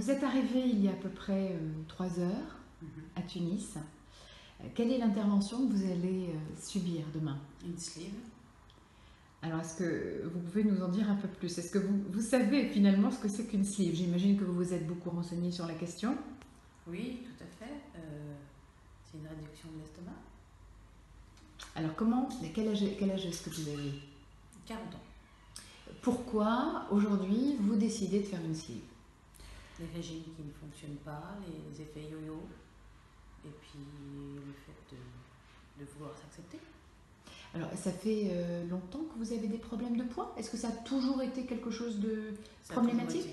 Vous êtes arrivé il y a à peu près 3 heures à Tunis. Quelle est l'intervention que vous allez subir demain? Une sleeve. Alors, est-ce que vous pouvez nous en dire un peu plus? Est-ce que vous savez finalement ce que c'est qu'une sleeve? J'imagine que vous vous êtes beaucoup renseigné sur la question. Oui, tout à fait. C'est une réduction de l'estomac. Alors, quel âge est-ce que vous avez? 40 ans. Pourquoi aujourd'hui vous décidez de faire une sleeve? Les régimes qui ne fonctionnent pas, les effets yo-yo, et puis le fait de vouloir s'accepter. Alors, ça fait longtemps que vous avez des problèmes de poids? Est-ce que ça a toujours été quelque chose de problématique?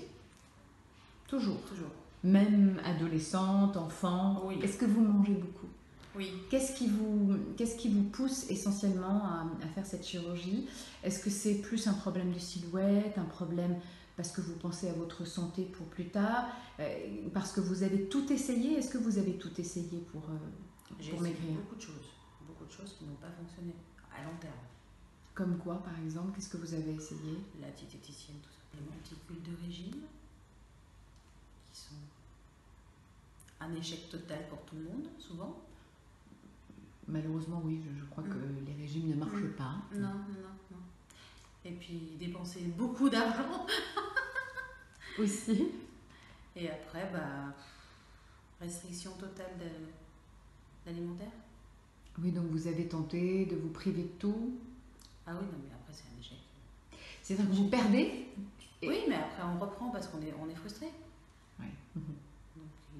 Toujours. Toujours. Même adolescente, enfant? Oui. Est-ce que vous mangez beaucoup? Oui. Qu'est-ce qui vous pousse essentiellement à faire cette chirurgie? Est-ce que c'est plus un problème de silhouette, un problème parce que vous pensez à votre santé pour plus tard, parce que vous avez tout essayé? Est-ce que vous avez tout essayé pour maigrir? Beaucoup de choses qui n'ont pas fonctionné à long terme. Comme quoi, par exemple? Qu'est-ce que vous avez essayé? La diététicienne, tout simplement. Les pilules de régime, qui sont un échec total pour tout le monde, souvent. Malheureusement, oui, je crois que les régimes ne marchent pas. Non. Et puis dépenser beaucoup d'argent. Aussi. Et après, restriction totale d'alimentaire. Oui, donc vous avez tenté de vous priver de tout. Ah oui, non, mais après c'est un échec. C'est-à-dire que vous perdez? Oui, mais après on reprend parce qu'on est frustré. Oui. Donc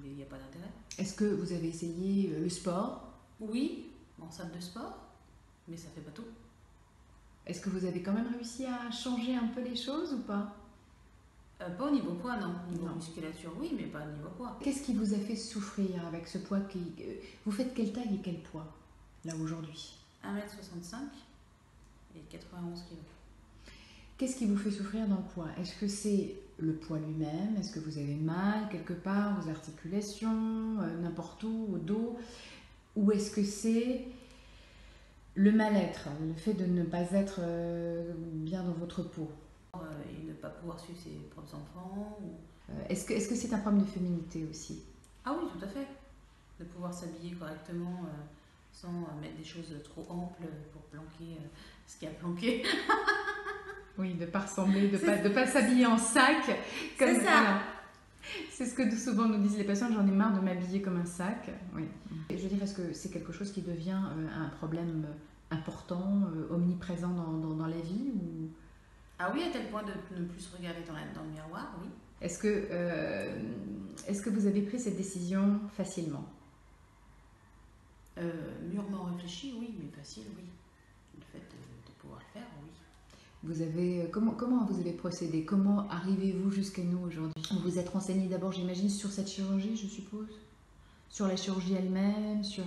il n'y a pas d'intérêt. Est-ce que vous avez essayé le sport? Oui, en salle de sport, mais ça fait pas tout. Est-ce que vous avez quand même réussi à changer un peu les choses ou pas? Pas au niveau poids, non. Au niveau musculature, oui, mais pas au niveau poids. Qu'est-ce qui vous a fait souffrir avec ce poids vous faites quelle taille et quel poids, là, aujourd'hui? 1m65 et 91 kg. Qu'est-ce qui vous fait souffrir dans le poids? Est-ce que c'est le poids lui-même? Est-ce que vous avez mal quelque part aux articulations, n'importe où, au dos? Ou est-ce que c'est le mal-être, le fait de ne pas être bien dans votre peau? Et ne pas pouvoir suivre ses propres enfants. Est-ce que c'est un problème de féminité aussi? Ah oui, tout à fait. De pouvoir s'habiller correctement sans mettre des choses trop amples pour planquer ce qu'il y a planqué. Oui, de ne pas ressembler, de pas s'habiller en sac. C'est ça. Voilà. C'est ce que souvent nous disent les patients, j'en ai marre de m'habiller comme un sac. Oui. Et je veux dire, est-ce que c'est quelque chose qui devient un problème important, omniprésent dans la vie ou... Ah oui, à tel point de ne plus se regarder dans le miroir, oui. Est-ce que vous avez pris cette décision facilement? Mûrement réfléchi, oui, mais facile, oui. Le fait de pouvoir le faire, oui. Vous avez, comment vous avez procédé? Comment arrivez-vous jusqu'à nous aujourd'hui? Vous vous êtes renseigné d'abord, j'imagine, sur cette chirurgie, je suppose? Sur la chirurgie elle-même, sur...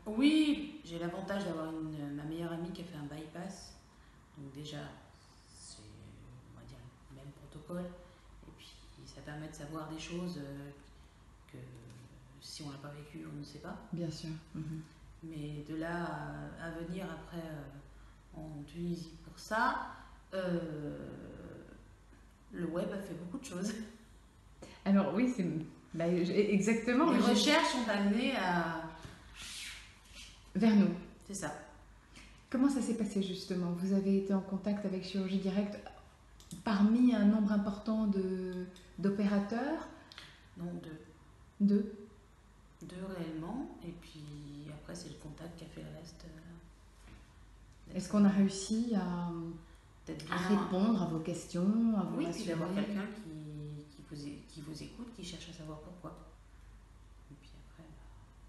Oui, j'ai l'avantage d'avoir ma meilleure amie qui a fait un bypass. Donc déjà, c'est, on va dire, le même protocole. Et puis, ça permet de savoir des choses que si on l'a pas vécu, on ne sait pas. Bien sûr. Mais de là à venir après en Tunisie pour ça, le web a fait beaucoup de choses. Alors oui, c'est exactement. Les recherches sont amenées vers nous. C'est ça. Comment ça s'est passé justement? Vous avez été en contact avec Chirurgie Directe parmi un nombre important d'opérateurs? Non, Deux réellement, et puis après c'est le contact qui a fait le reste. Est-ce qu'on a réussi à répondre à vos questions, à vous oui, rassurer? puis d'avoir quelqu'un qui vous écoute, qui cherche à savoir pourquoi. Et puis après,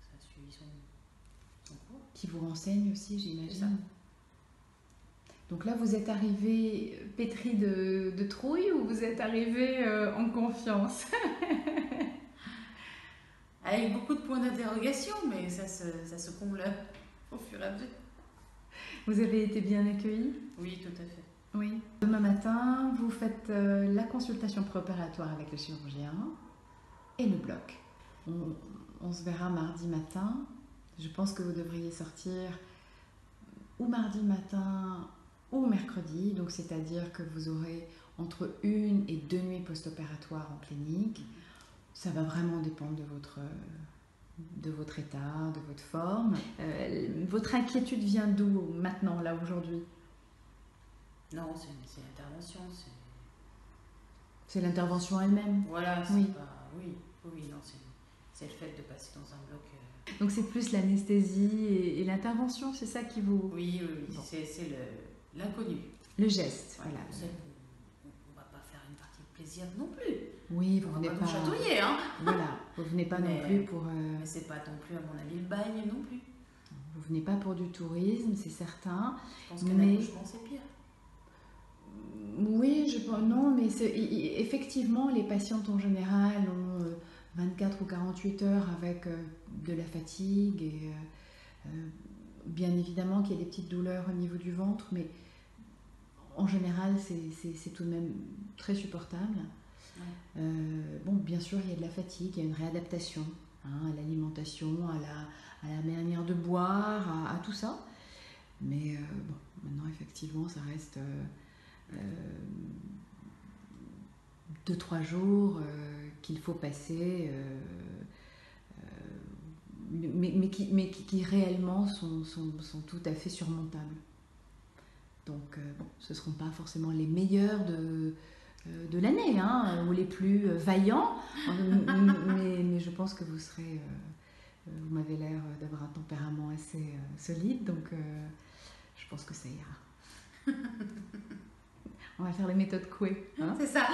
ça a suivi son cours. Qui vous renseigne aussi, j'imagine. Donc là, vous êtes arrivé pétri de trouille ou vous êtes arrivé en confiance? Avec beaucoup de points d'interrogation, mais ça se comble au fur et à mesure. Vous avez été bien accueilli? Oui, tout à fait. Oui. Demain matin, vous faites la consultation préopératoire avec le chirurgien et le bloc. On se verra mardi matin. Je pense que vous devriez sortir ou mardi matin ou mercredi, donc c'est-à-dire que vous aurez entre 1 et 2 nuits post-opératoires en clinique. Ça va vraiment dépendre de votre état, de votre forme. Votre inquiétude vient d'où maintenant, là, aujourd'hui? Non, c'est l'intervention, C'est l'intervention elle-même. Voilà, c'est Oui. pas... Oui, oui, non, c'est le fait de passer dans un bloc... Donc c'est plus l'anesthésie et l'intervention, c'est ça qui vous... Oui, oui, oui. Bon. C'est l'inconnu. Le geste, Voilà. voilà. On va pas faire une partie de plaisir non plus. Oui, vous On venez va pas... pas nous chatouiller, hein. Voilà, vous venez pas non Mais- plus pour... Mais c'est pas non plus, à mon avis, le bagne non plus. Vous venez pas pour du tourisme, c'est certain. Je pense qu'un Mais- accouchement, c'est pire. Oui, je pense... Non, mais effectivement, les patientes en général ont 24 ou 48 heures avec de la fatigue et bien évidemment qu'il y a des petites douleurs au niveau du ventre, mais en général, c'est tout de même très supportable. Ouais. Bon, bien sûr, il y a de la fatigue, il y a une réadaptation à l'alimentation, à la manière de boire, à tout ça. Mais bon, maintenant, effectivement, ça reste 2-3 jours qu'il faut passer, mais qui réellement sont tout à fait surmontables. Donc, bon, ce ne seront pas forcément les meilleurs de l'année, hein, ou les plus vaillants, mais je pense que vous serez... vous m'avez l'air d'avoir un tempérament assez solide, donc je pense que ça ira. On va faire les méthodes Coué. Hein. C'est ça.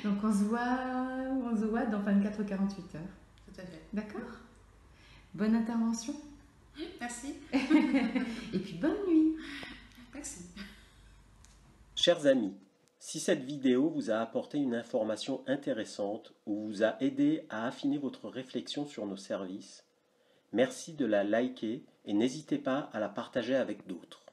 Donc on se voit dans 24 ou 48 heures. Tout à fait. D'accord? Bonne intervention. Merci. Et puis bonne nuit. Merci. Chers amis, si cette vidéo vous a apporté une information intéressante ou vous a aidé à affiner votre réflexion sur nos services, merci de la liker et n'hésitez pas à la partager avec d'autres.